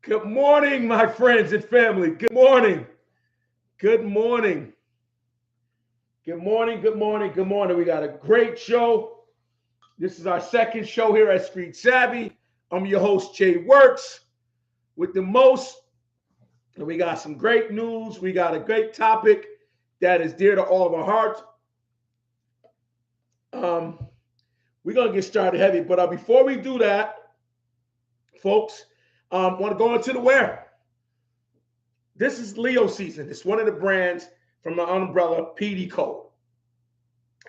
Good morning, my friends and family. Good morning. Good morning. Good morning. Good morning. Good morning. We got a great show. This is our second show here at Street Savvy. I'm your host, Jay Works, with the most. And we got some great news. We got a great topic that is dear to all of our hearts. Um, we're going to get started heavy. But before we do that, folks, want to go into the wear. This is Leo season. It's one of the brands from the umbrella PD Code.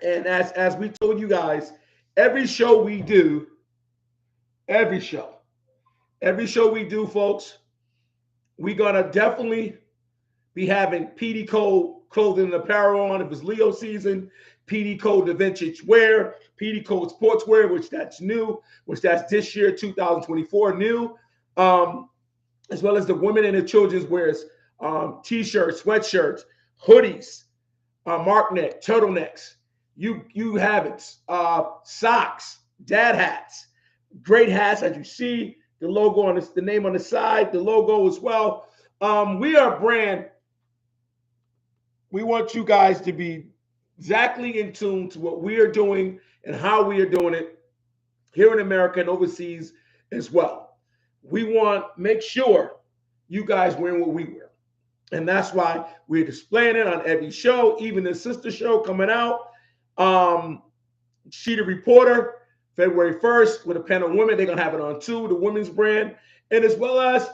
And as we told you guys, every show we do, every show we do, folks, we're gonna definitely be having PD Code clothing and apparel on. If it's Leo season, PD Code the vintage wear, PD Code sportswear, which that's new, which that's this year, 2024 new, as well as the women and the children's wears, t-shirts, sweatshirts, hoodies, mark neck, turtlenecks. You have it. Socks, dad hats, great hats as you see the logo on this, the name on the side, the logo as well. We are a brand. We want you guys to be exactly in tune to what we are doing and how we are doing it here in America and overseas as well. We want make sure you guys wearing what we wear. And that's why we're displaying it on every show, even the sister show coming out. She the Reporter, February 1st, with a panel of women. They're going to have it on too, the women's brand. And as well as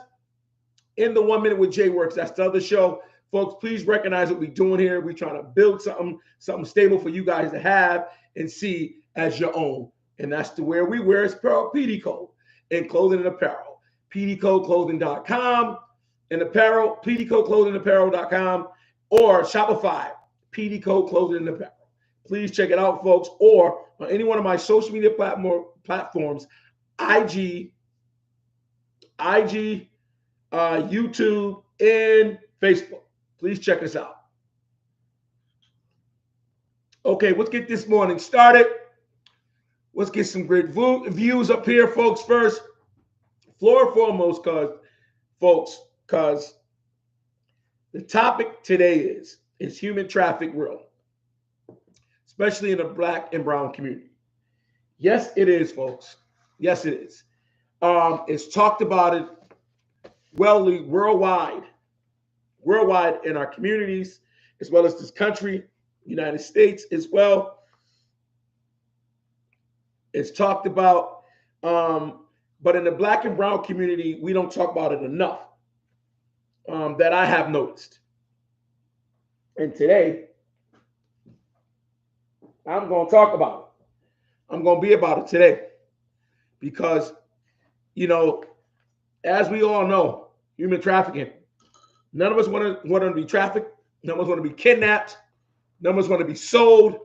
in the 1 Minute with Jay Works, that's the other show. Folks, please recognize what we're doing here. We're trying to build something stable for you guys to have and see as your own. And that's the where we wear is PD Code and clothing and apparel. PDCodeClothing.com and apparel, PDCodeClothingApparel.com or Shopify, PD Code Clothing and Apparel. Please check it out, folks, or on any one of my social media platforms, IG, YouTube, and Facebook. Please check us out. Okay, let's get this morning started. Let's get some great views up here, folks, first. Floor and foremost, because the topic today is human trafficking real? Especially in the Black and brown community. Yes, it is, folks. Yes, it is. It's talked about it worldwide in our communities, as well as this country, United States as well. It's talked about, but in the Black and brown community, we don't talk about it enough that I have noticed. And today, I'm going to talk about it. I'm going to be about it today because, as we all know, human trafficking, none of us want to be trafficked. None of us want to be kidnapped. None of us want to be sold.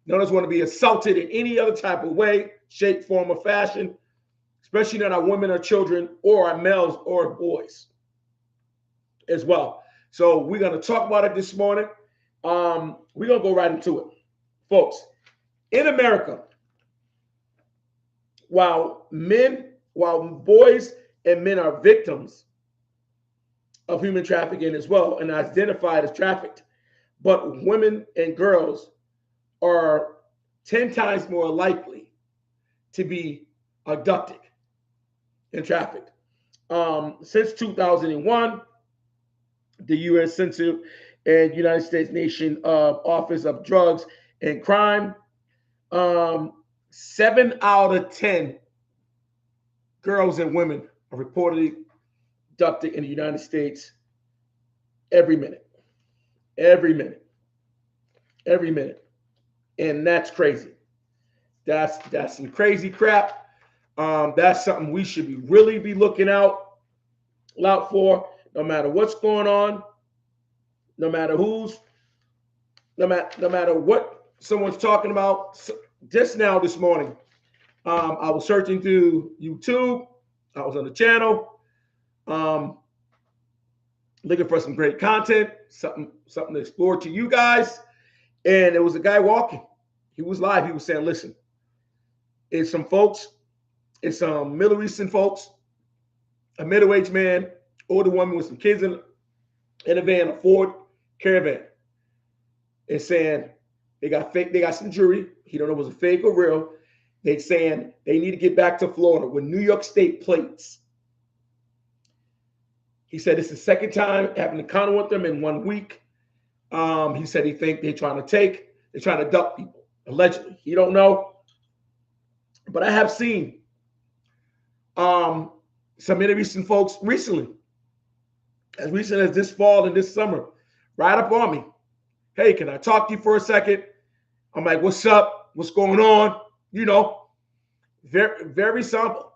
None of us want to be assaulted in any other type of way, shape, form, or fashion, especially not our women or children or our males or boys as well. So we're going to talk about it this morning. We're going to go right into it. Folks, in America, while boys and men are victims of human trafficking as well and identified as trafficked, but women and girls are 10 times more likely to be abducted and trafficked. Since 2001, the U.S. Census and United States Nation Office of Drugs and Crime, 7 out of 10 girls and women are reportedly abducted in the United States every minute. And that's crazy. That's some crazy crap. That's something we should really be looking out for, no matter what's going on, no matter what someone's talking about. Just now this morning, I was searching through YouTube. I was on the channel, looking for some great content, something to explore to you guys. And there was a guy walking. He was live. He was saying, listen, it's some folks, it's some Middle Eastern folks, a middle-aged man Older woman with some kids in a van, a Ford Caravan, and saying they got some jewelry. He don't know if it was a fake or real. They saying they need to get back to Florida with New York State plates. He said it's the second time having to encounter with them in 1 week. He said he think they're trying to duck people, allegedly. He don't know. But I have seen some interviews from folks recently, as recent as this fall and this summer, right up on me. Hey, can I talk to you for a second? I'm like, what's up? What's going on? You know, very, very simple,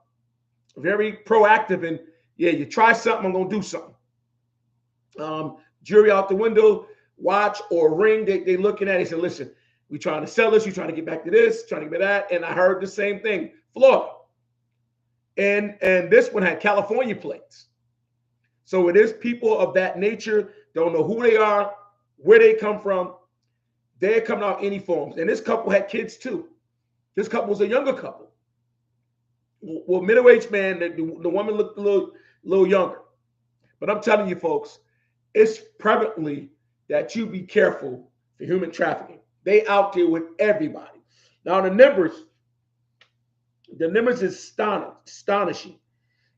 very proactive. And yeah, you try something, I'm going to do something. Jury out the window, watch or ring, they looking at it. They said, listen, we trying to sell this. You trying to get back to this, trying to get back to that. And I heard the same thing, Florida. And this one had California plates. So it is people of that nature, don't know who they are, where they come from. They're coming out any forms. And this couple had kids too. This couple was a younger couple. Well, middle-aged man, the woman looked a little younger. But I'm telling you, folks, it's prevalently that you be careful for human trafficking. They out there with everybody. Now, the numbers is astonishing.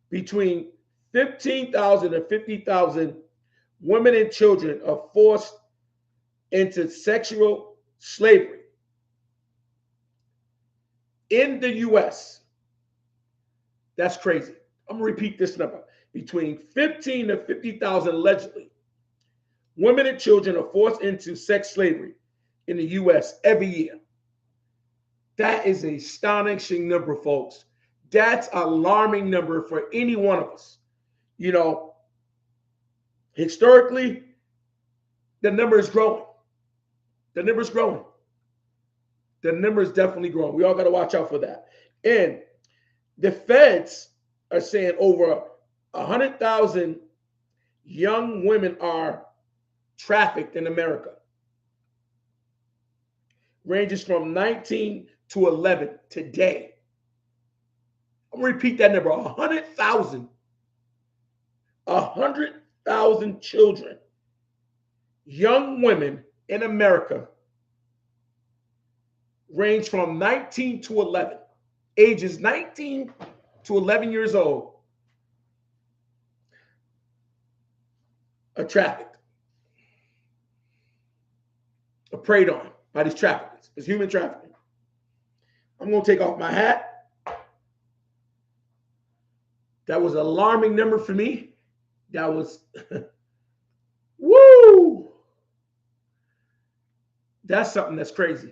Between 15,000 and 50,000 women and children are forced into sexual slavery in the U.S. That's crazy. I'm going to repeat this number. Between 15 to 50,000 allegedly, women and children are forced into sex slavery in the U.S. every year. That is an astonishing number, folks. That's an alarming number for any one of us. You know, historically, the number is growing. The number is growing. The number is definitely growing. We all got to watch out for that. And the feds are saying over 100,000 young women are trafficked in America. Ranges from 19 to 11 today. I'm going to repeat that number. 100,000. 100,000 children, young women in America, range from 19 to 11. Ages 19 to 11 years old are trafficked, are preyed on by these traffickers. It's human trafficking. I'm going to take off my hat. That was an alarming number for me. That was, woo! That's something that's crazy.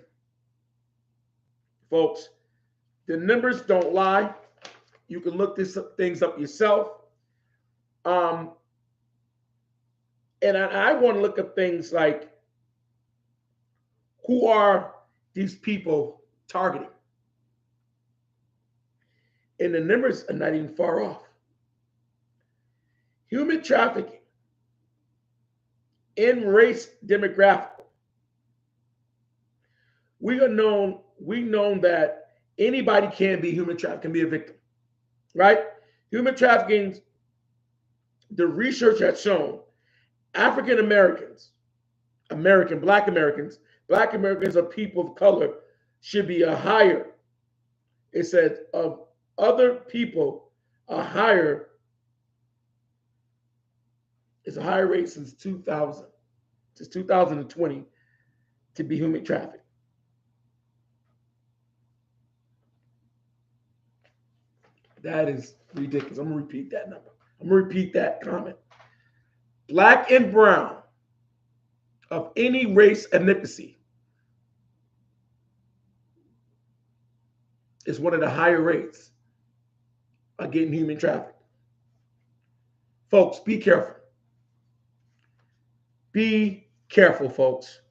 Folks, the numbers don't lie. You can look these things up yourself. And I want to look at things like, who are these people targeting? And the numbers are not even far off. Human trafficking in race demographic. We know that anybody can be human trafficked, can be a victim, right? Human trafficking, the research has shown African Americans, Black Americans are people of color, should be a higher. It says of other people, a higher. It's a higher rate since 2020 to be human trafficked. That is ridiculous. I'm going to repeat that number. I'm going to repeat that comment. Black and brown of any race, ethnicity is one of the higher rates of getting human trafficked. Folks, be careful. Be careful, folks.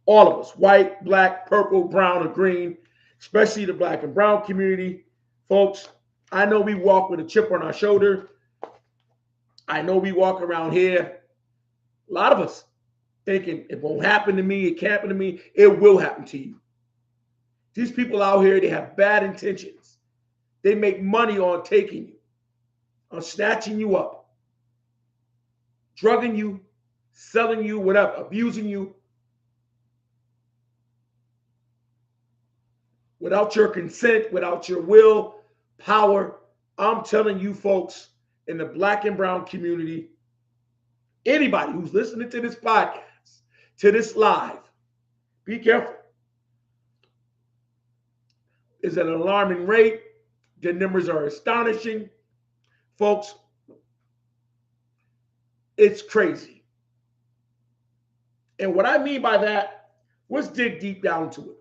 All of us, white, black, purple, brown, or green, especially the black and brown community. Folks, I know we walk with a chip on our shoulder. I know we walk around here, a lot of us, thinking it won't happen to me, it can't happen to me. It will happen to you. These people out here, they have bad intentions. They make money on taking you, on snatching you up. drugging you, selling you, whatever, abusing you without your consent, without your will, power. I'm telling you, folks, in the black and brown community, anybody who's listening to this podcast, to this live, be careful. It's an alarming rate. The numbers are astonishing. Folks, it's crazy. And what I mean by that, let's dig deep down to it.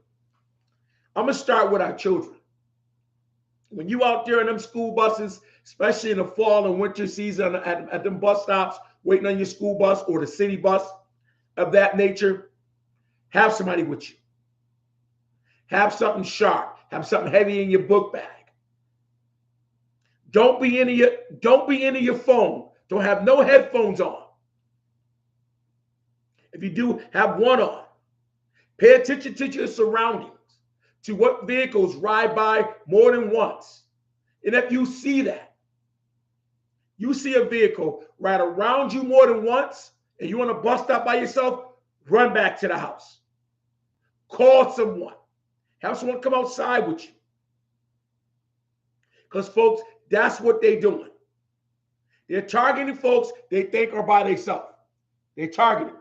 I'm going to start with our children. When you out there in them school buses, especially in the fall and winter season at them bus stops, waiting on your school bus or the city bus of that nature, have somebody with you. Have something sharp. Have something heavy in your book bag. Don't be into your phone. Don't have no headphones on. If you do, have one on. Pay attention to your surroundings, to what vehicles ride by more than once. And if you see that, you see a vehicle ride around you more than once, and you're on a bus stop by yourself, run back to the house. Call someone. Have someone come outside with you. Because, folks, that's what they're doing. They're targeting folks they think are by themselves. They're targeting.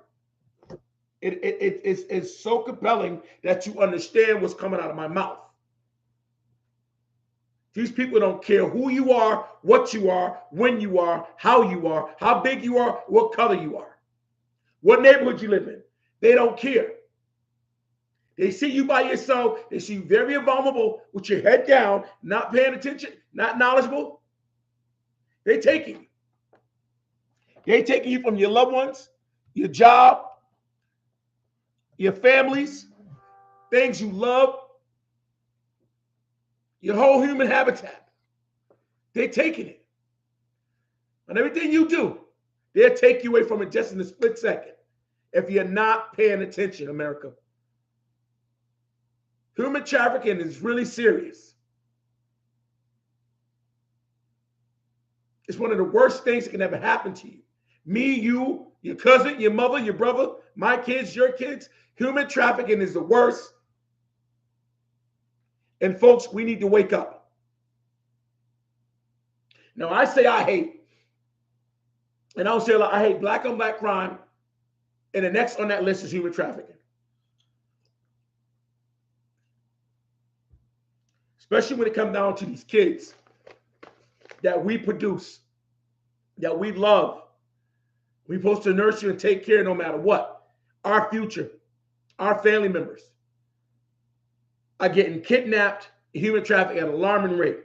It's so compelling that you understand what's coming out of my mouth. These people don't care who you are, what you are, when you are, how big you are, what color you are, what neighborhood you live in. They don't care. They see you by yourself. They see you very vulnerable with your head down, not paying attention, not knowledgeable. They're taking you. They're taking you from your loved ones, your job, your families, things you love, your whole human habitat. They're taking it. And everything you do, they'll take you away from it just in a split second if you're not paying attention, America. Human trafficking is really serious. It's one of the worst things that can ever happen to you. Me, you, your cousin, your mother, your brother, my kids, your kids. Human trafficking is the worst. And folks, we need to wake up. Now, I say I hate, and I don't say a lot, I hate black on black crime, and the next on that list is human trafficking. Especially when it comes down to these kids that we produce, that we love. We're supposed to nurture and take care no matter what. Our future, our family members are getting kidnapped, human trafficking at an alarming rate.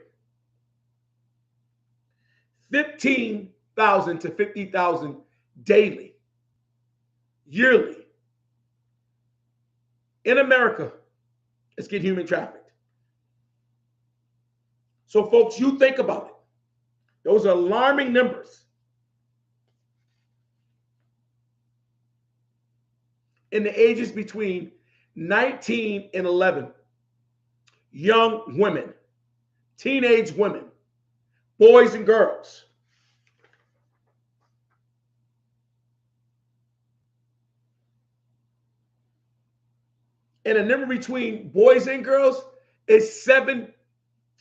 15,000 to 50,000 daily, yearly. In America, it's getting human trafficked. So, folks, you think about it. Those are alarming numbers. In the ages between 19 and 11, young women, teenage women, boys and girls. And the number between boys and girls is 7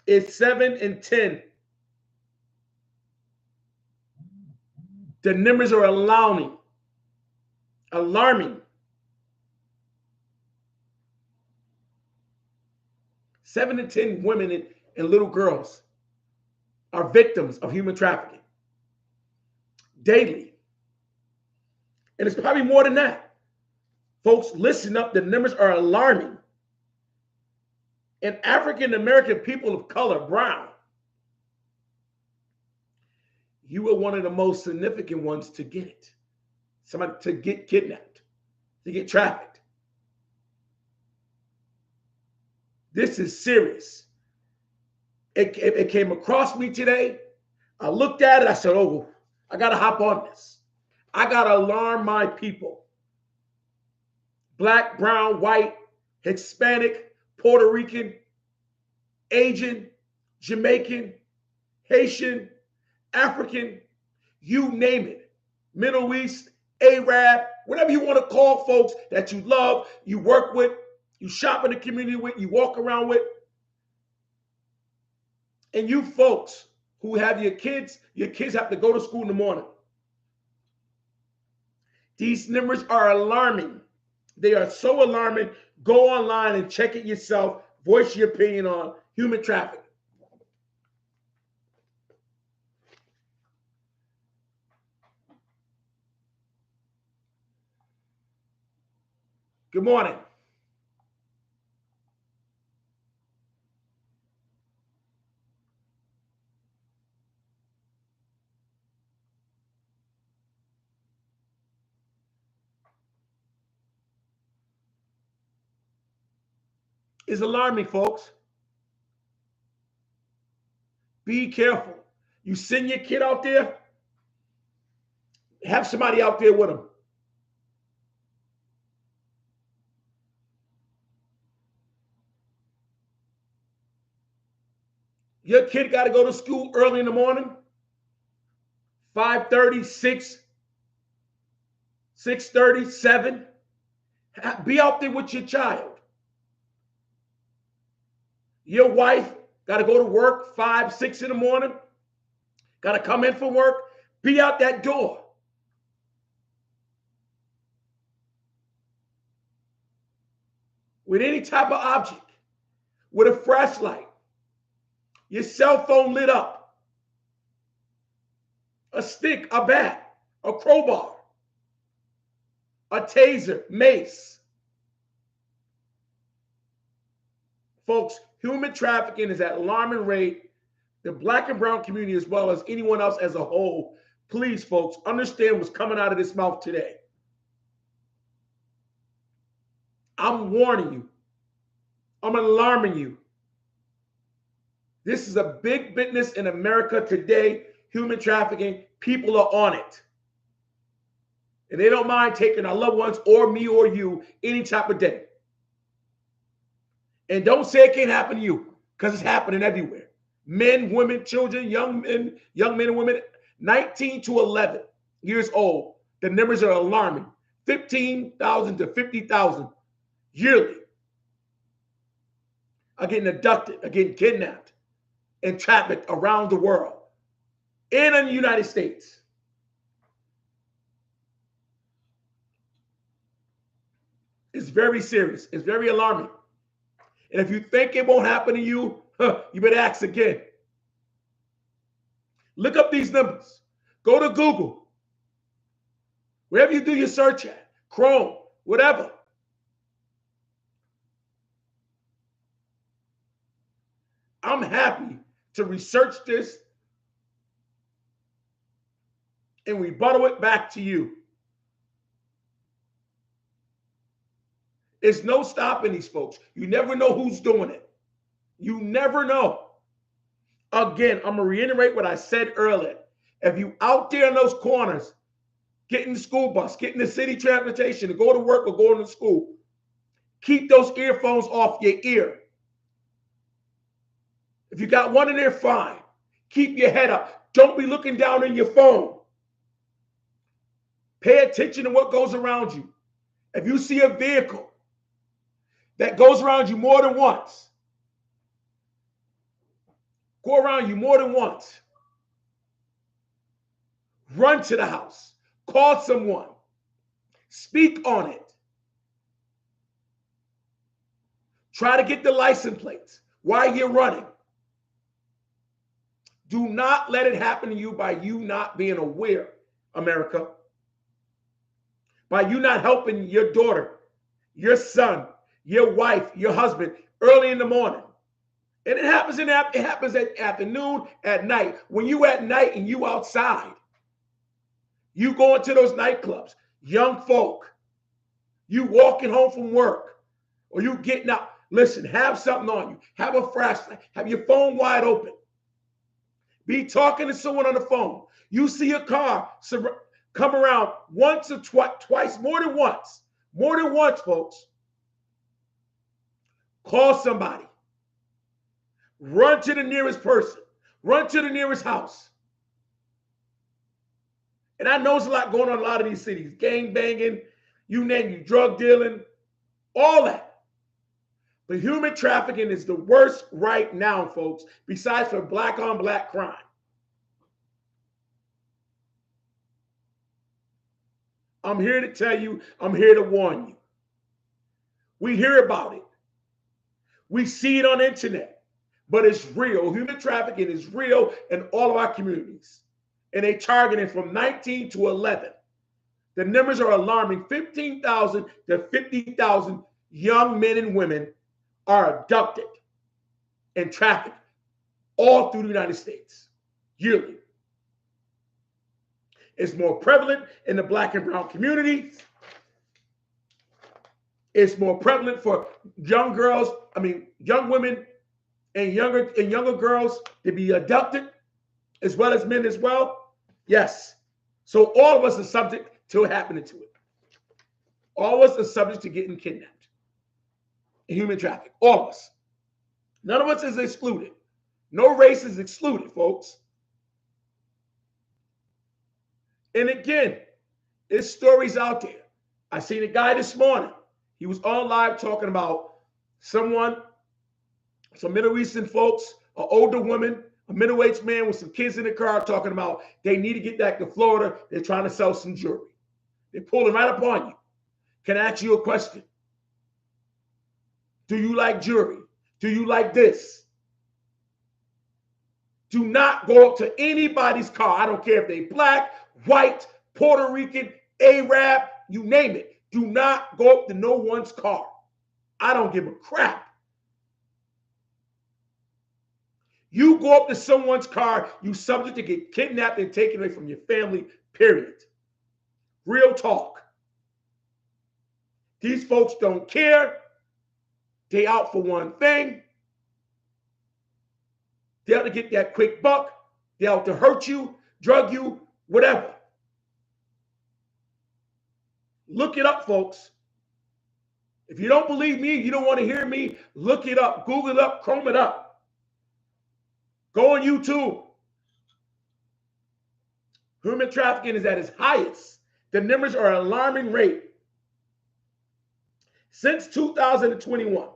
and 10. The numbers are alarming. 7 to 10 women and little girls are victims of human trafficking daily. And it's probably more than that. Folks, listen up. The numbers are alarming. And African American people of color, brown, you were one of the most significant ones to get it. Somebody to get kidnapped, to get trafficked. This is serious. It came across me today. I looked at it. I said, oh, I got to hop on this. I got to alarm my people. Black, brown, white, Hispanic, Puerto Rican, Asian, Jamaican, Haitian, African, you name it. Middle East, Arab, whatever you want to call folks that you love, you work with, you shop in the community with, you walk around with. And you folks who have your kids have to go to school in the morning. These numbers are alarming. They are so alarming. Go online and check it yourself. Voice your opinion on human trafficking. Good morning. It's alarming, folks. Be careful. You send your kid out there, have somebody out there with them. Your kid got to go to school early in the morning, 5:30, 6, 6:30, 7. Be out there with your child. Your wife got to go to work 5, 6 in the morning, got to come in from work. Be out that door. With any type of object, with a flashlight, your cell phone lit up, a stick, a bat, a crowbar, a taser, mace. Folks, human trafficking is at alarming rate. The black and brown community, as well as anyone else as a whole, please, folks, understand what's coming out of this mouth today. I'm warning you. I'm alarming you. This is a big business in America today, human trafficking. People are on it. And they don't mind taking our loved ones or me or you any type of day. And don't say it can't happen to you, because it's happening everywhere. Men, women, children, young men and women, 19 to 11 years old. The numbers are alarming. 15,000 to 50,000 yearly are getting abducted, are getting kidnapped and trafficked around the world and in the United States. It's very serious. It's very alarming. And if you think it won't happen to you, you better ask again. Look up these numbers. Go to Google. Wherever you do your search at, Chrome, whatever. I'm happy to research this and rebuttal it back to you. There's no stopping these folks. You never know who's doing it. You never know. Again, I'm going to reiterate what I said earlier. If you out there in those corners, getting the school bus, getting the city transportation to go to work or going to school, keep those earphones off your ear. If you got one in there, fine. Keep your head up. Don't be looking down in your phone. Pay attention to what goes around you. If you see a vehicle that goes around you more than once, go around you more than once, run to the house, call someone, speak on it. Try to get the license plates while you're running. Do not let it happen to you by you not being aware, America. By you not helping your daughter, your son, your wife, your husband early in the morning. And it happens at afternoon, at night. When you at night and you outside, you going to those nightclubs, young folk, you walking home from work, or you getting out. Listen, have something on you. Have a flashlight. Have your phone wide open. Be talking to someone on the phone. You see a car come around once or twice, more than once, folks. Call somebody. Run to the nearest person. Run to the nearest house. And I know there's a lot going on in a lot of these cities. Gang banging, you name it, drug dealing, all that. But human trafficking is the worst right now, folks, besides for black on black crime. I'm here to tell you, I'm here to warn you. We hear about it. We see it on the internet, but it's real. Human trafficking is real in all of our communities. And they targeting from 19 to 11. The numbers are alarming. 15,000 to 50,000 young men and women are abducted and trafficked all through the United States yearly. It's more prevalent in the black and brown communities. It's more prevalent for young girls, young women and younger girls to be abducted, as well as men as well. Yes. So all of us are subject to happening to it. All of us are subject to getting kidnapped and human trafficked. All of us. None of us is excluded. No race is excluded, folks. And again, there's stories out there. I seen a guy this morning. He was on live talking about some Middle Eastern folks, an older woman, a middle-aged man with some kids in the car talking about they need to get back to Florida. They're trying to sell some jewelry. They're pulling right up on you. Can I ask you a question? Do you like jewelry? Do you like this? Do not go up to anybody's car. I don't care if they're black, white, Puerto Rican, Arab, you name it. Do not go up to no one's car. I don't give a crap. You go up to someone's car, you subject to get kidnapped and taken away from your family, period. Real talk. These folks don't care. They out for one thing. They're out to get that quick buck. They're out to hurt you, drug you, whatever. Look it up, folks. If you don't believe me, you don't want to hear me, look it up, Google it up, Chrome it up. Go on YouTube. Human trafficking is at its highest. The numbers are an alarming rate. Since 2021,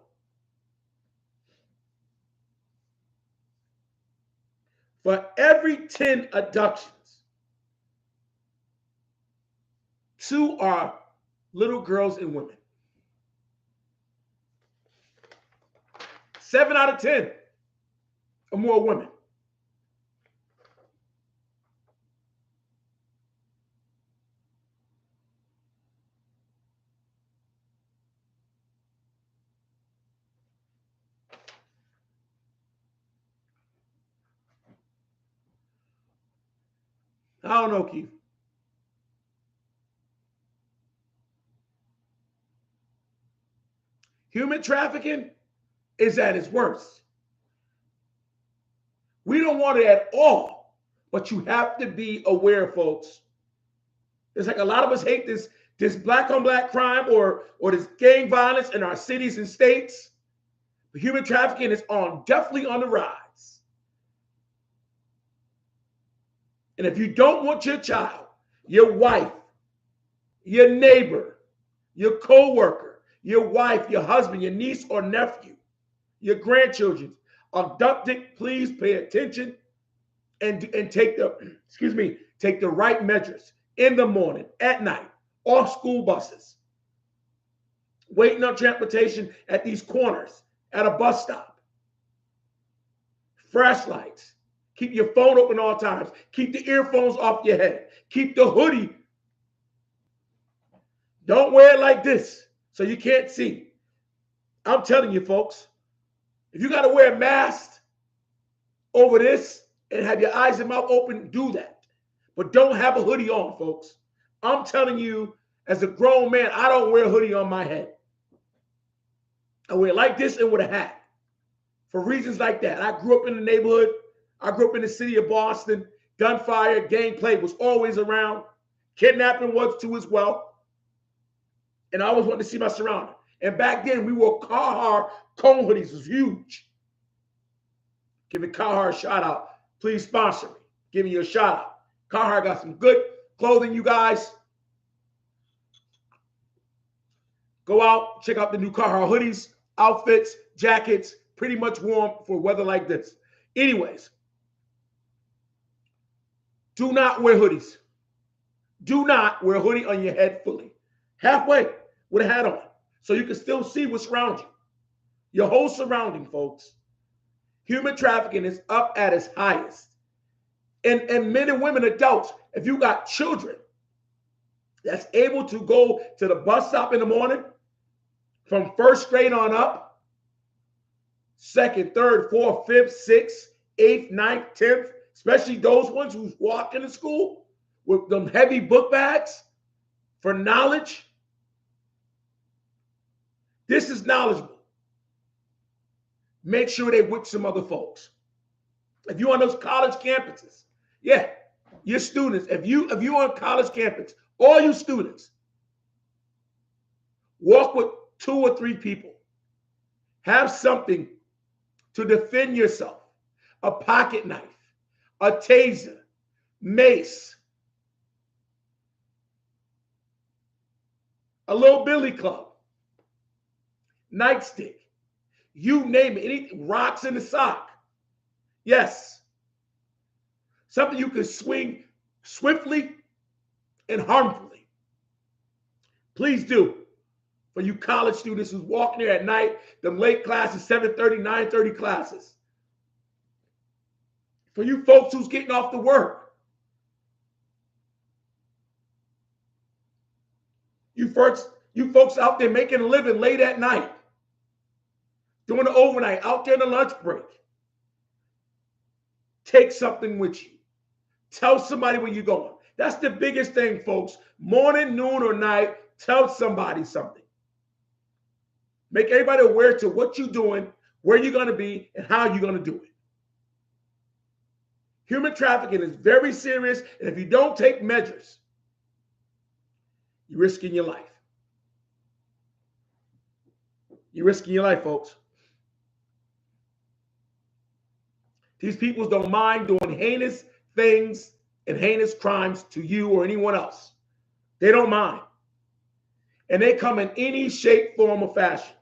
for every 10 abductions, 2 are little girls and women. 7 out of 10 are more women. I don't know, Keith. Human trafficking is at its worst. We don't want it at all, but you have to be aware, folks. It's like a lot of us hate this black on black crime or this gang violence in our cities and states. But human trafficking is definitely on the rise. And if you don't want your child, your wife, your neighbor, your co-worker, your wife, your husband, your niece or nephew, your grandchildren abducted, please pay attention and take the right measures in the morning, at night, off school buses, waiting on transportation at these corners, at a bus stop, flashlights. Keep your phone open all times. Keep the earphones off your head. Keep the hoodie. Don't wear it like this so you can't see. I'm telling you, folks, if you got to wear a mask over this and have your eyes and mouth open, do that. But don't have a hoodie on, folks. I'm telling you, as a grown man, I don't wear a hoodie on my head. I wear it like this and with a hat for reasons like that. I grew up in the neighborhood. I grew up in the city of Boston. Gunfire, gang play was always around. Kidnapping was too as well. And I always wanted to see my surroundings. And back then, we wore Carhartt cone hoodies. It was huge. Give me Carhartt a shout out. Please sponsor me. Give me your shout out. Carhartt got some good clothing, you guys. Go out, check out the new Carhartt hoodies, outfits, jackets, pretty much warm for weather like this. Anyways, do not wear hoodies. Do not wear a hoodie on your head fully. Halfway with a hat on so you can still see what's around you. Your whole surrounding, folks. Human trafficking is up at its highest. And men and women, adults, if you got children that's able to go to the bus stop in the morning from first grade on up, second, third, fourth, fifth, sixth, eighth, ninth, 10th, especially those ones who's walking to school with them heavy book bags for knowledge. This is knowledgeable. Make sure they with some other folks. If you're on those college campuses, yeah, your students, if you're on college campus, all you students, walk with 2 or 3 people. Have something to defend yourself. A pocket knife, a taser, mace, a little billy club, nightstick, you name it, anything, rocks in the sock. Yes. Something you can swing swiftly and harmfully. Please do. For you college students who's walking there at night, them late classes, 7:30, 9:30 classes. For you folks who's getting off to work. You folks out there making a living late at night. Doing the overnight, out there in the lunch break. Take something with you. Tell somebody where you're going. That's the biggest thing, folks. Morning, noon, or night, tell somebody something. Make everybody aware to what you're doing, where you're going to be, and how you're going to do it. Human trafficking is very serious, and if you don't take measures, you're risking your life. You're risking your life, folks. These people don't mind doing heinous things and heinous crimes to you or anyone else. They don't mind. And they come in any shape, form, or fashion.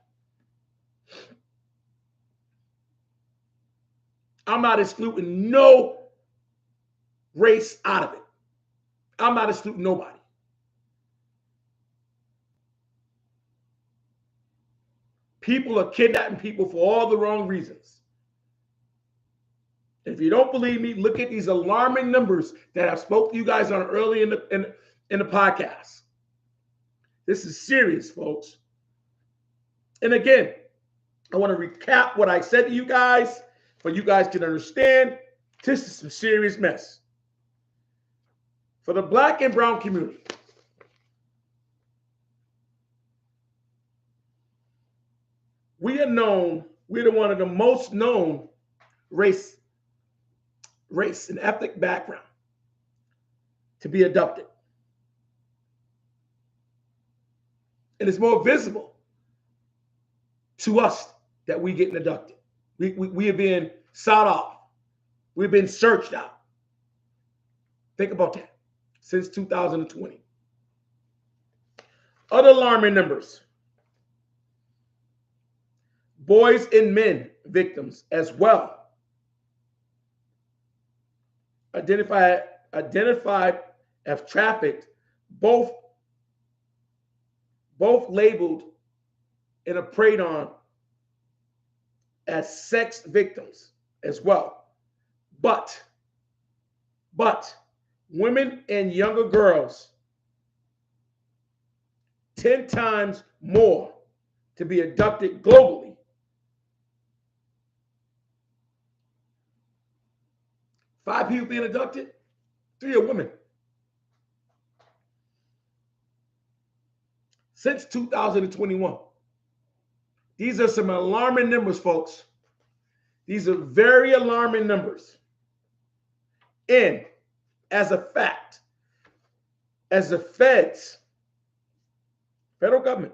I'm not excluding no race out of it. I'm not excluding nobody. People are kidnapping people for all the wrong reasons. If you don't believe me, look at these alarming numbers that I spoke to you guys on early in the podcast. This is serious, folks. And again, I want to recap what I said to you guys for you guys to understand. This is some serious mess. For the Black and brown community, we're the one of the most known race and ethnic background to be abducted. And it's more visible to us that we getting abducted. We have been sought off. We've been searched out. Think about that. Since 2020. Other alarming numbers. Boys and men victims as well. Identified as trafficked, both labeled and preyed on as sex victims as well. But women and younger girls 10 times more to be abducted globally. Five people being abducted, 3 are women. Since 2021. These are some alarming numbers, folks. These are very alarming numbers. And as a fact, as the feds, federal government,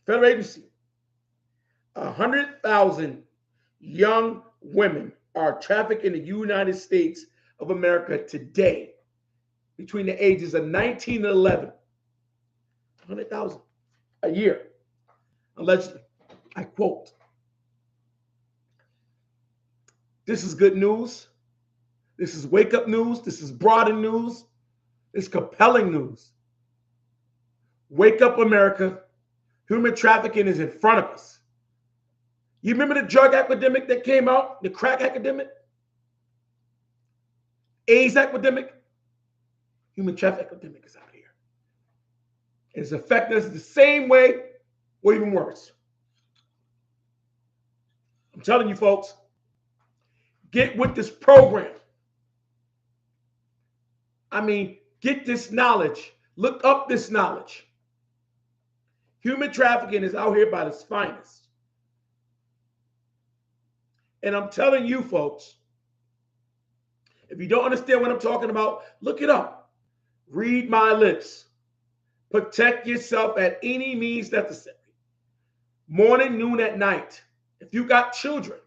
federal agency, 100,000 young women are trafficked in the United States of America today between the ages of 19 and 11. 100,000 a year, allegedly. I quote. This is good news. This is wake up news. This is broader news. It's compelling news. Wake up, America. Human trafficking is in front of us. You remember the drug epidemic that came out, the crack epidemic, AIDS epidemic? Human trafficking epidemic is out here. It's affecting us the same way or even worse. I'm telling you, folks, get with this program. I mean, get this knowledge. Look up this knowledge. Human trafficking is out here by its finest. And I'm telling you, folks, if you don't understand what I'm talking about, look it up. Read my lips. Protect yourself at any means necessary. Morning, noon, at night. If you got children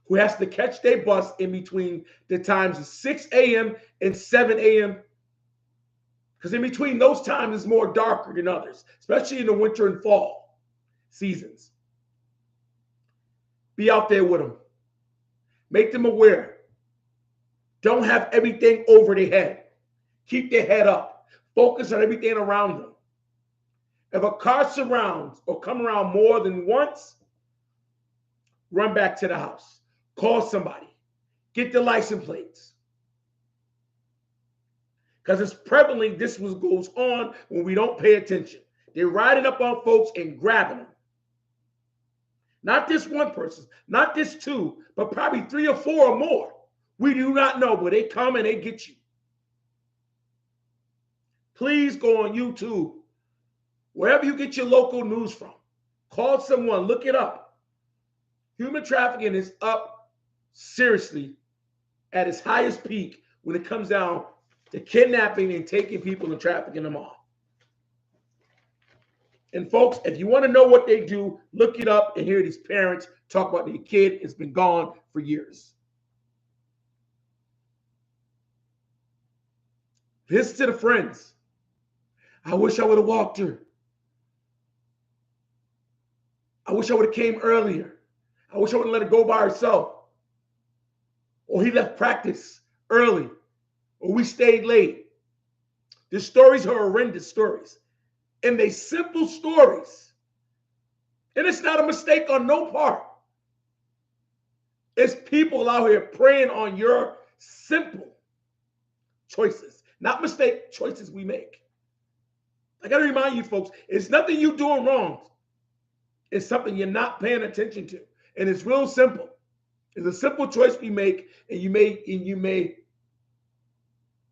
who has to catch their bus in between the times of 6 a.m. and 7 a.m., because in between those times is more darker than others, especially in the winter and fall seasons. Be out there with them. Make them aware. Don't have everything over their head. Keep their head up. Focus on everything around them. If a car surrounds or come around more than once, run back to the house. Call somebody. Get the license plates. Because it's prevalent, this goes on when we don't pay attention. They're riding up on folks and grabbing them. Not this one person, not this two, but probably 3 or 4 or more. We do not know, but they come and they get you. Please go on YouTube, wherever you get your local news from. Call someone, look it up. Human trafficking is up seriously at its highest peak when it comes down to kidnapping and taking people and trafficking them off. And folks, if you want to know what they do, look it up and hear these parents talk about their kid. It's been gone for years. Listen to the friends. I wish I would have walked her. I wish I would have came earlier. I wish I would have let her go by herself. Or he left practice early. Or we stayed late. The stories are horrendous stories. And they simple stories. And it's not a mistake on no part. It's people out here preying on your simple choices, not mistake choices we make. I got to remind you, folks, it's nothing you doing wrong. It's something you're not paying attention to. And it's real simple. It's a simple choice we make, and you may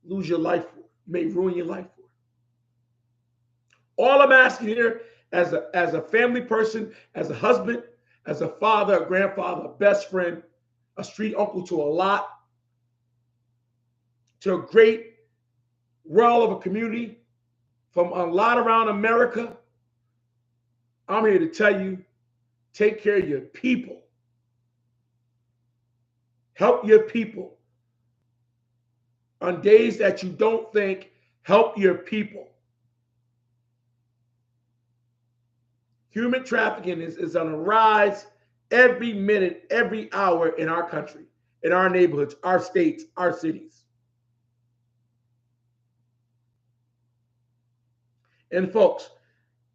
lose your life for it. You may ruin your life for it. All I'm asking here, as a family person, as a husband, as a father, a grandfather, a best friend, a street uncle to a lot, to a great world of a community, from a lot around America, I'm here to tell you, take care of your people. Help your people. On days that you don't think, help your people. Human trafficking is on a rise every minute, every hour in our country, in our neighborhoods, our states, our cities. And folks,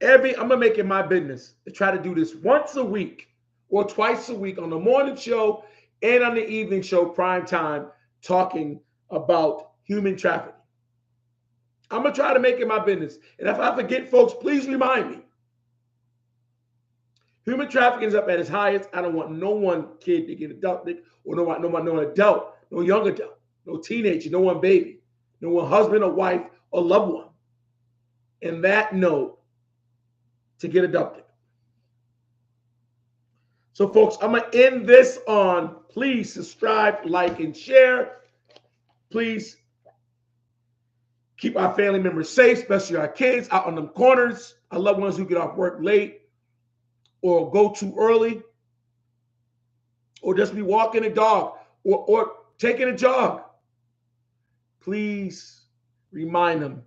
I'm going to make it my business to try to do this once a week or twice a week on the morning show and on the evening show, prime time, talking about human trafficking. I'm going to try to make it my business. And if I forget, folks, please remind me. Human trafficking is up at its highest. I don't want no one kid to get abducted, or no adult, no young adult, no teenager, no one baby, no one husband or wife or loved one. And that note, to get abducted. So, folks, I'm going to end this on, please subscribe, like, and share. Please keep our family members safe, especially our kids out on them corners, our loved ones who get off work late or go too early, or just be walking a dog or taking a jog. please remind them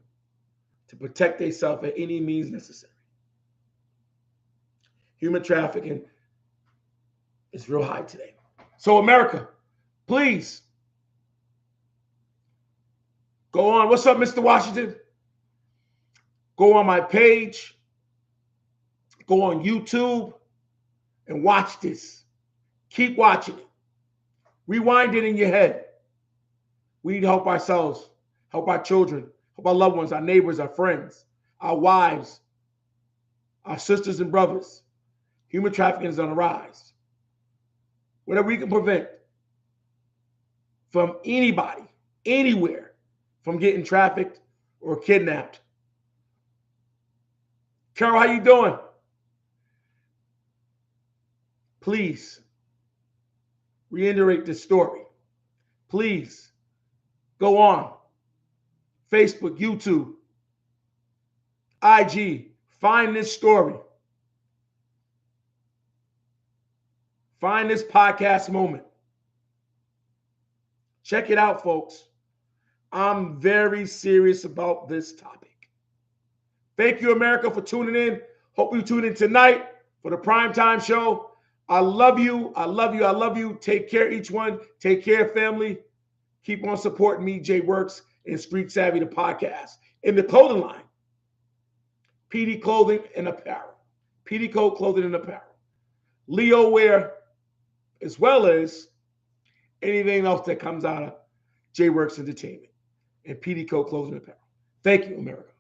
to protect themselves at any means necessary. Human trafficking is real high today. So America, please go on. What's up, Mr. Washington? Go on my page. Go on YouTube and watch this. Keep watching it. Rewind it in your head. We need to help ourselves, help our children, help our loved ones, our neighbors, our friends, our wives, our sisters and brothers. Human trafficking is on the rise. Whatever we can prevent from anybody, anywhere, from getting trafficked or kidnapped. Carol, how you doing? Please reiterate this story. Please go on Facebook, YouTube, IG. Find this story. Find this podcast moment. Check it out, folks. I'm very serious about this topic. Thank you, America, for tuning in. Hope you tune in tonight for the primetime show. I love you. I love you. I love you. Take care, each one. Take care, family. Keep on supporting me, Jay Works, and Street Savvy, the podcast. In the clothing line, PD Clothing and Apparel. PD Code Clothing and Apparel. Leo Wear, as well as anything else that comes out of Jay Works Entertainment and PD Code Clothing and Apparel. Thank you, America.